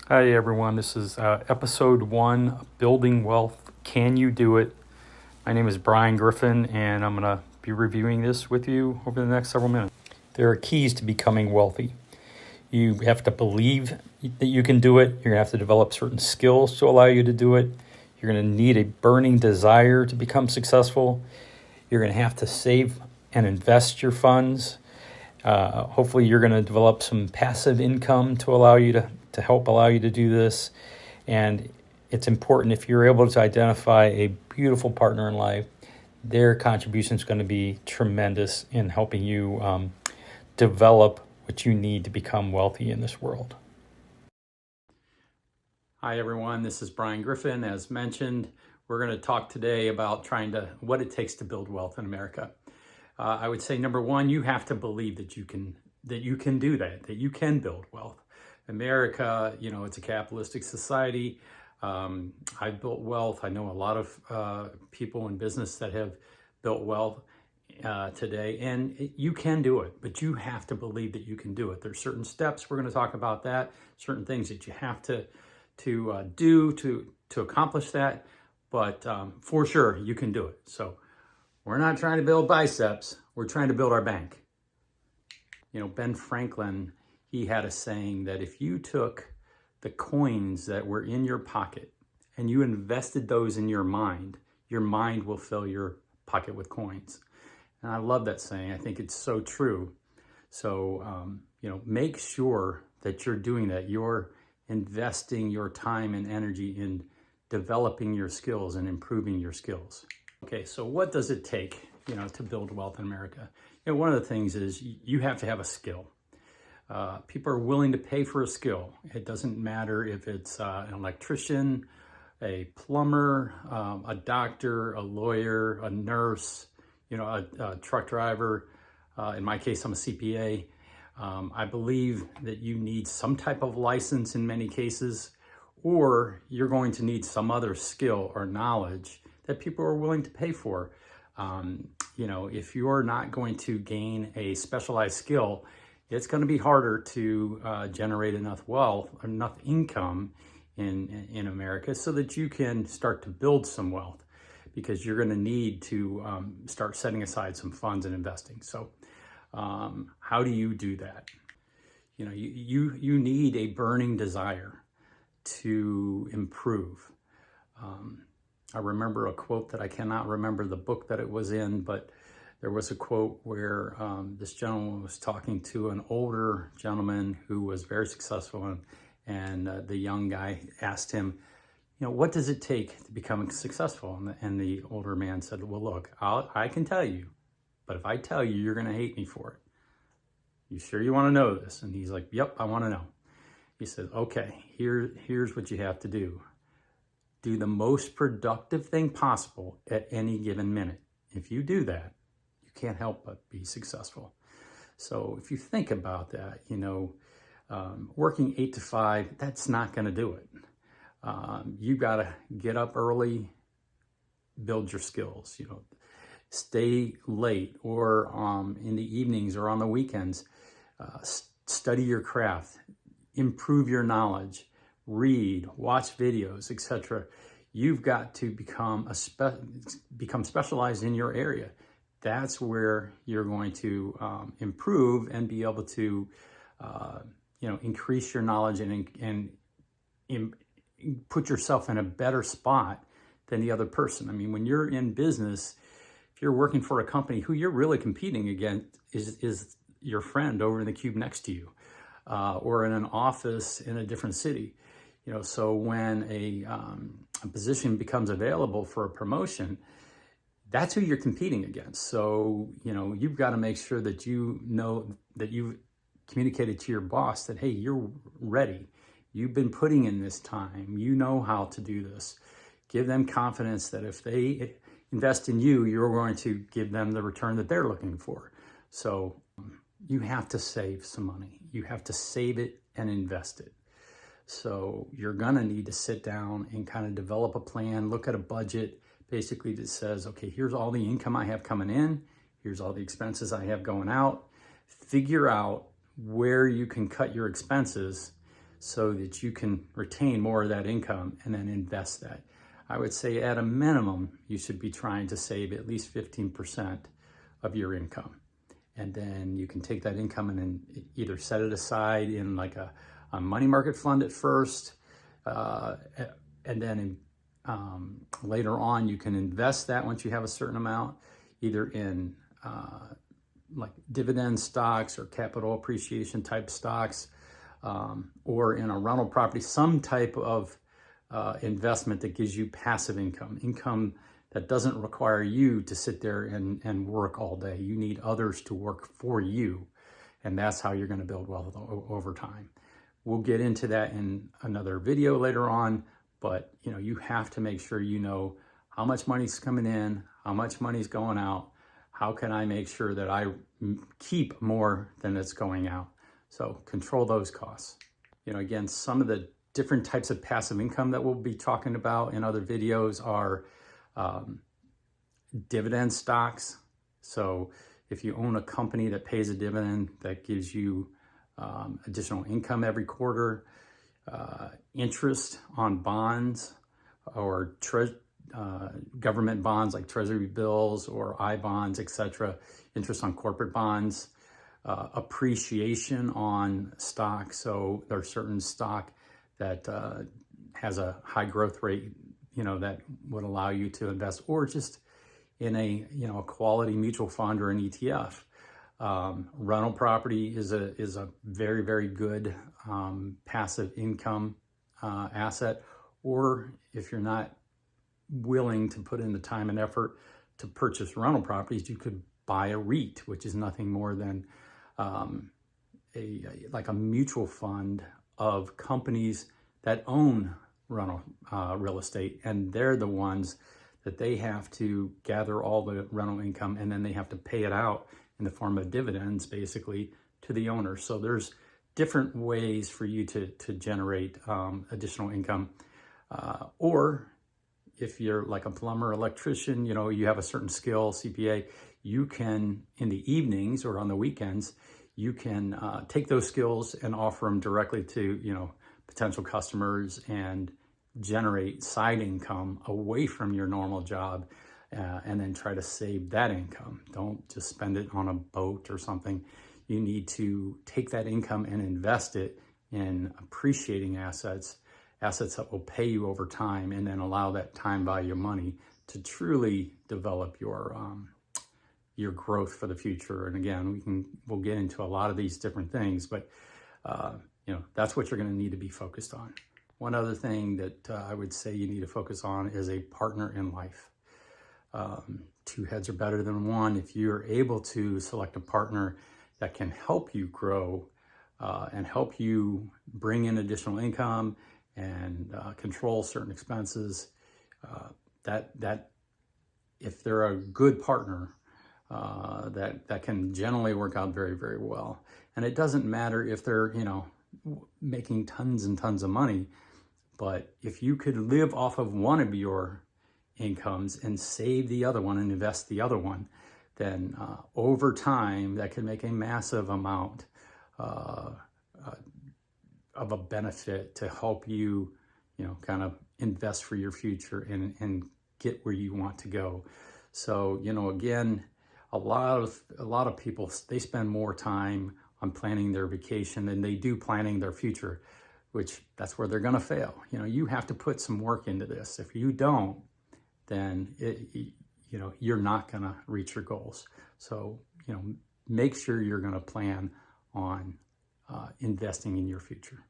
Hi everyone, this is episode 1, Building Wealth. Can you do it? My name is Bryan Griffin and I'm going to be reviewing this with you over the next several minutes. There are keys to becoming wealthy. You have to believe that you can do it. You're going to have to develop certain skills to allow you to do it. You're going to need a burning desire to become successful. You're going to have to save and invest your funds. Hopefully you're going to develop some passive income to allow you to help allow you to do this. And it's important, if you're able to identify a beautiful partner in life, their contribution is going to be tremendous in helping you develop what you need to become wealthy in this world. Hi everyone, this is Bryan Griffin. As mentioned, we're going to talk today about what it takes to build wealth in America. I would say number one, you have to believe that you can do that you can build wealth. America, it's a capitalistic society. I've built wealth. I know a lot of people in business that have built wealth today, and you can do it, but you have to believe that you can do it. There's certain steps, we're going to talk about that, certain things that you have to do to accomplish that, but for sure you can do it. So we're not trying to build biceps, we're trying to build our bank. Ben Franklin, he had a saying that if you took the coins that were in your pocket and you invested those in your mind will fill your pocket with coins. And I love that saying. I think it's so true. So, make sure that you're doing that. You're investing your time and energy in developing your skills and improving your skills. Okay, so what does it take, to build wealth in America? One of the things is you have to have a skill. People are willing to pay for a skill. It doesn't matter if it's an electrician, a plumber, a doctor, a lawyer, a nurse, a truck driver. In my case, I'm a CPA. I believe that you need some type of license in many cases, or you're going to need some other skill or knowledge that people are willing to pay for. If you're not going to gain a specialized skill, it's going to be harder to generate enough wealth, enough income in America so that you can start to build some wealth, because you're going to need to start setting aside some funds and investing. So how do you do that? You need a burning desire to improve. I remember a quote that I cannot remember the book that it was in, but there was a quote where this gentleman was talking to an older gentleman who was very successful, and the young guy asked him, what does it take to become successful? And the older man said, well, look, I can tell you, but if I tell you, you're going to hate me for it. You sure you want to know this? And he's like, yep, I want to know. He said, okay, here's what you have to do. Do the most productive thing possible at any given minute. If you do that, you can't help but be successful. So if you think about that, working 8 to 5, that's not going to do it. You got to get up early, build your skills, stay late, or in the evenings or on the weekends, study your craft, improve your knowledge, read, watch videos, etc. You've got to become specialized in your area. That's where you're going to improve and be able to, increase your knowledge and put yourself in a better spot than the other person. I mean, when you're in business, if you're working for a company, who you're really competing against is your friend over in the cube next to you, or in an office in a different city. So when a position becomes available for a promotion, that's who you're competing against. So, you've got to make sure that that you've communicated to your boss that, hey, you're ready. You've been putting in this time. You know how to do this. Give them confidence that if they invest in you, you're going to give them the return that they're looking for. So you have to save some money. You have to save it and invest it. So you're going to need to sit down and kind of develop a plan, look at a budget, basically that says, okay, here's all the income I have coming in. Here's all the expenses I have going out. Figure out where you can cut your expenses so that you can retain more of that income and then invest that. I would say at a minimum, you should be trying to save at least 15% of your income. And then you can take that income and then either set it aside in like a money market fund at first, and then later on you can invest that once you have a certain amount, either in like dividend stocks or capital appreciation type stocks, or in a rental property, some type of investment that gives you passive income that doesn't require you to sit there and work all day. You need others to work for you, and that's how you're going to build wealth over time. We'll get into that in another video later on, but you have to make sure you know how much money's coming in, how much money's going out. How can I make sure that I keep more than it's going out? So control those costs. Again, some of the different types of passive income that we'll be talking about in other videos are dividend stocks. So if you own a company that pays a dividend that gives you additional income every quarter, interest on bonds or government bonds like treasury bills or I-bonds, etc., interest on corporate bonds, appreciation on stock. So there's certain stock that has a high growth rate, that would allow you to invest, or just in a quality mutual fund or an ETF. Rental property is a very, very good passive income asset. Or if you're not willing to put in the time and effort to purchase rental properties, you could buy a REIT, which is nothing more than like a mutual fund of companies that own rental real estate, and they're the ones that they have to gather all the rental income, and then they have to pay it out in the form of dividends, basically, to the owner. So there's different ways for you to generate additional income. Or if you're like a plumber, electrician, you have a certain skill, CPA, you can, in the evenings or on the weekends, you can take those skills and offer them directly to, potential customers and generate side income away from your normal job, and then try to save that income. Don't just spend it on a boat or something. You need to take that income and invest it in appreciating assets that will pay you over time, and then allow that time value of money to truly develop your growth for the future. And again, we'll get into a lot of these different things, but that's what you're going to need to be focused on. One other thing that I would say you need to focus on is a partner in life. Two heads are better than one. If you're able to select a partner that can help you grow and help you bring in additional income and control certain expenses, that if they're a good partner, that can generally work out very, very well. And it doesn't matter if they're, making tons and tons of money, but if you could live off of one of your incomes and save the other one and invest the other one, then over time, that can make a massive amount of a benefit to help you, kind of invest for your future and get where you want to go. So, again, a lot of people, they spend more time on planning their vacation than they do planning their future, which that's where they're going to fail. You have to put some work into this. If you don't, then you're not going to reach your goals. So, make sure you're going to plan on investing in your future.